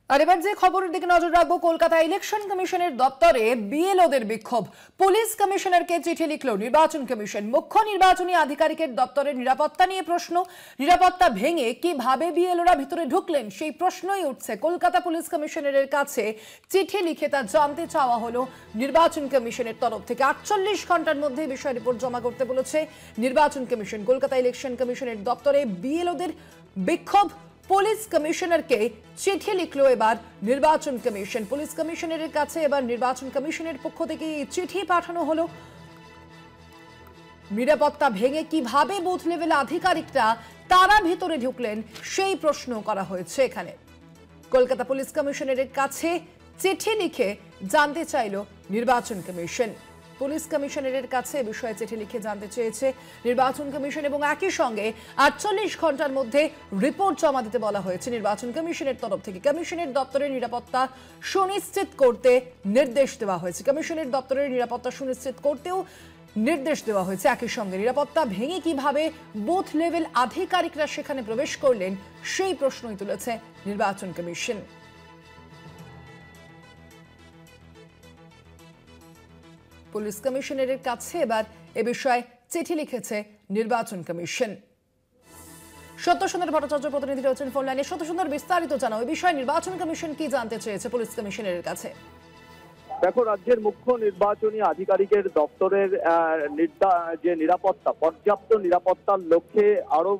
আর এবার যে খবরের দিকে নজর রাখবো, কলকাতা ইলেকশন কমিশনের দপ্তরে বিএলওদের বিক্ষোভ। পুলিশ কমিশনারকে চিঠি লিখল নির্বাচন কমিশন। মুখ্য নির্বাচনী আধিকারিকের দপ্তরের নিরাপত্তা নিয়ে প্রশ্ন। নিরাপত্তা ভেঙে কিভাবে বিএলওরা ভিতরে ঢুকলেন সেই প্রশ্নই উঠছে। কলকাতা পুলিশ কমিশনারের কাছে চিঠি লিখে তা জানতে চাওয়া হলো নির্বাচন কমিশনের তরফ থেকে। 48 ঘন্টার মধ্যে বিষয় রিপোর্ট জমা করতে বলেছে নির্বাচন কমিশন। কলকাতা ইলেকশন কমিশনের দপ্তরে বিএলওদের বিক্ষোভ। পুলিশ কমিশনারকে চিঠি লিখলো এবার নির্বাচন কমিশন। পুলিশ কমিশনারের কাছে এবার নির্বাচন কমিশনের পক্ষ থেকে চিঠি পাঠানো হলো। নিরাপত্তা ভেঙে কিভাবে বুথ লেভেল আধিকারিকরা তারা ভিতরে ঢুকলেন সেই প্রশ্ন করা হয়েছে এখানে। কলকাতা পুলিশ কমিশনারের কাছে চিঠি লিখে জানতে চাইল নির্বাচন কমিশন। পুলিশ কমিশনারের কাছে বিষয়ে চিঠি লিখে জানতে চেয়েছে নির্বাচন কমিশন এবং একই সঙ্গে 48 ঘন্টার মধ্যে রিপোর্ট জমা দিতে বলা হয়েছে নির্বাচন কমিশনের তরফ থেকে। কমিশনের দপ্তরের নিরাপত্তা সুনিশ্চিত করতে নির্দেশ দেওয়া হয়েছে। কমিশনের দপ্তরের নিরাপত্তা সুনিশ্চিত করতেও নির্দেশ দেওয়া হয়েছে। একই সঙ্গে নিরাপত্তা ভেঙে কিভাবে বুথ লেভেল আধিকারিকরা সেখানে প্রবেশ করলেন সেই প্রশ্নই তুলেছে নির্বাচন কমিশন। পুলিশ কমিশনারের কাছে এবার এ বিষয়ে চিঠি লিখেছে নির্বাচন কমিশন। সত্যসুন্দর ভট্টাচার্য প্রতিনিধি রয়েছেন ফোন লাইনে। সত্যসুন্দর, বিস্তারিত জানাও এই বিষয়ে নির্বাচন কমিশন কি জানতে চেয়েছে পুলিশ কমিশনারের কাছে? দেখো, রাজ্যের মুখ্য নির্বাচনী আধিকারিকের দপ্তরের যে নিরাপত্তা, পর্যাপ্ত নিরাপত্তার লক্ষ্যে আরো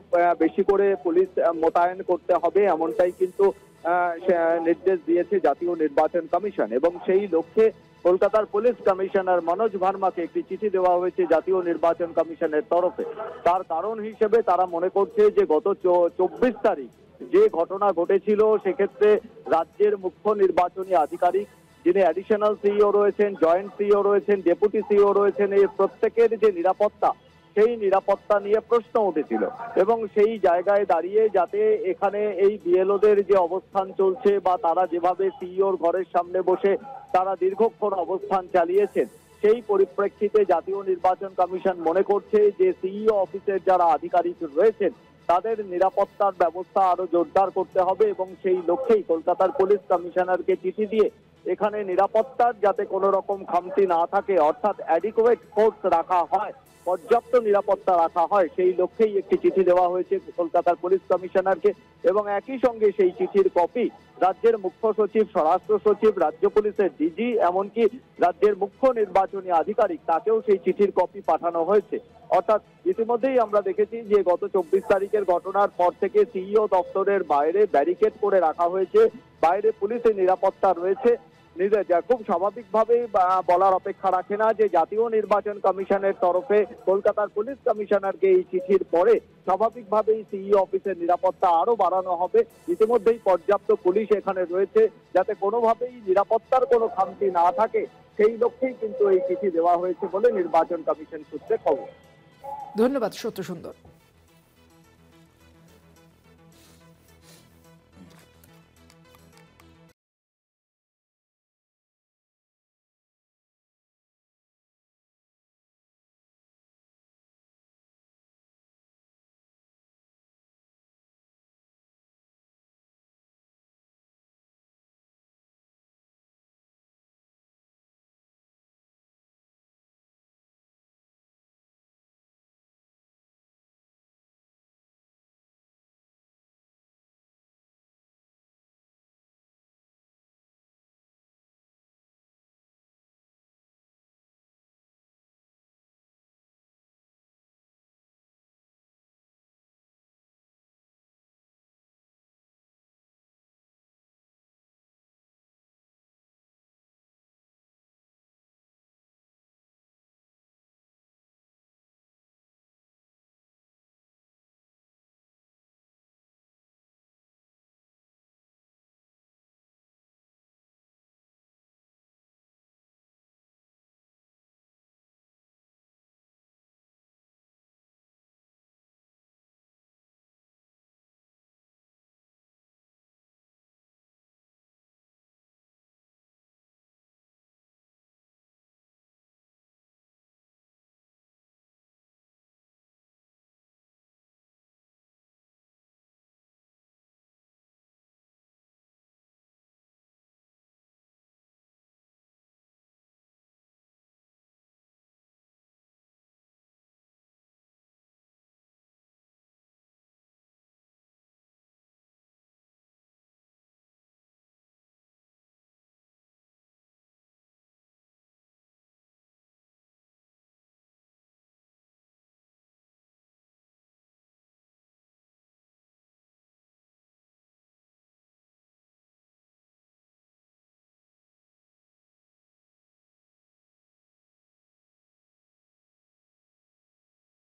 বেশি করে পুলিশ মোতায়েন করতে হবে, এমনটাই কিন্তু নির্দেশ দিয়েছে জাতীয় নির্বাচন কমিশন। এবং সেই লক্ষ্যে কলকাতার পুলিশ কমিশনার মনোজ ভার্মাকে একটি চিঠি দেওয়া হয়েছে জাতীয় নির্বাচন কমিশনের তরফে। তার কারণ হিসেবে তারা মনে করছে যে গত 24 তারিখ যে ঘটনা ঘটেছিল, সেক্ষেত্রে রাজ্যের মুখ্য নির্বাচনী আধিকারিক যিনি অ্যাডিশনাল সিইও রয়েছেন, জয়েন্ট সিইও রয়েছেন, ডেপুটি সিইও রয়েছেন, এই প্রত্যেকের যে নিরাপত্তা, সেই নিরাপত্তা নিয়ে প্রশ্ন উঠেছিল। এবং সেই জায়গায় দাঁড়িয়ে যাতে এখানে এই বিএলওদের যে অবস্থান চলছে বা তারা যেভাবে সিইওর ঘরের সামনে বসে তারা দীর্ঘক্ষণ অবস্থান চালিয়েছেন, সেই পরিপ্রেক্ষিতে জাতীয় নির্বাচন কমিশন মনে করছে যে সিইও অফিসের যারা আধিকারিক রয়েছেন তাদের নিরাপত্তার ব্যবস্থা আরো জোরদার করতে হবে। এবং সেই লক্ষ্যেই কলকাতার পুলিশ কমিশনারকে চিঠি দিয়ে এখানে নিরাপত্তার যাতে কোনো রকম খামতি না থাকে, অর্থাৎ অ্যাডিকুয়েট ফোর্স রাখা হয়, পর্যাপ্ত নিরাপত্তা রাখা হয়, সেই লক্ষ্যেই একটি চিঠি দেওয়া হয়েছে কলকাতার পুলিশ কমিশনারকে। এবং একই সঙ্গে সেই চিঠির কপি রাজ্যের মুখ্য সচিব, স্বরাষ্ট্র সচিব, রাজ্য পুলিশের ডিজি, এমনকি রাজ্যের মুখ্য নির্বাচনী আধিকারিক, তাকেও সেই চিঠির কপি পাঠানো হয়েছে। অর্থাৎ ইতিমধ্যেই আমরা দেখেছি যে গত 24 তারিখের ঘটনার পর থেকে সিইও দপ্তরের বাইরে ব্যারিকেড করে রাখা হয়েছে, বাইরে পুলিশের নিরাপত্তা রয়েছে। খুব স্বাভাবিকভাবেই বলার অপেক্ষা রাখে না যে জাতীয় নির্বাচন কমিশনের তরফে কলকাতার পুলিশ কমিশনারকে এই চিঠির পরে স্বাভাবিকভাবেই সিইও অফিসের নিরাপত্তা আরো বাড়ানো হবে। ইতিমধ্যেই পর্যাপ্ত পুলিশ এখানে রয়েছে যাতে কোনোভাবেই নিরাপত্তার কোনো খামতি না থাকে, সেই লক্ষ্যেই কিন্তু এই চিঠি দেওয়া হয়েছে বলে নির্বাচন কমিশন সূত্রে খবর। ধন্যবাদ সত্যসুন্দর।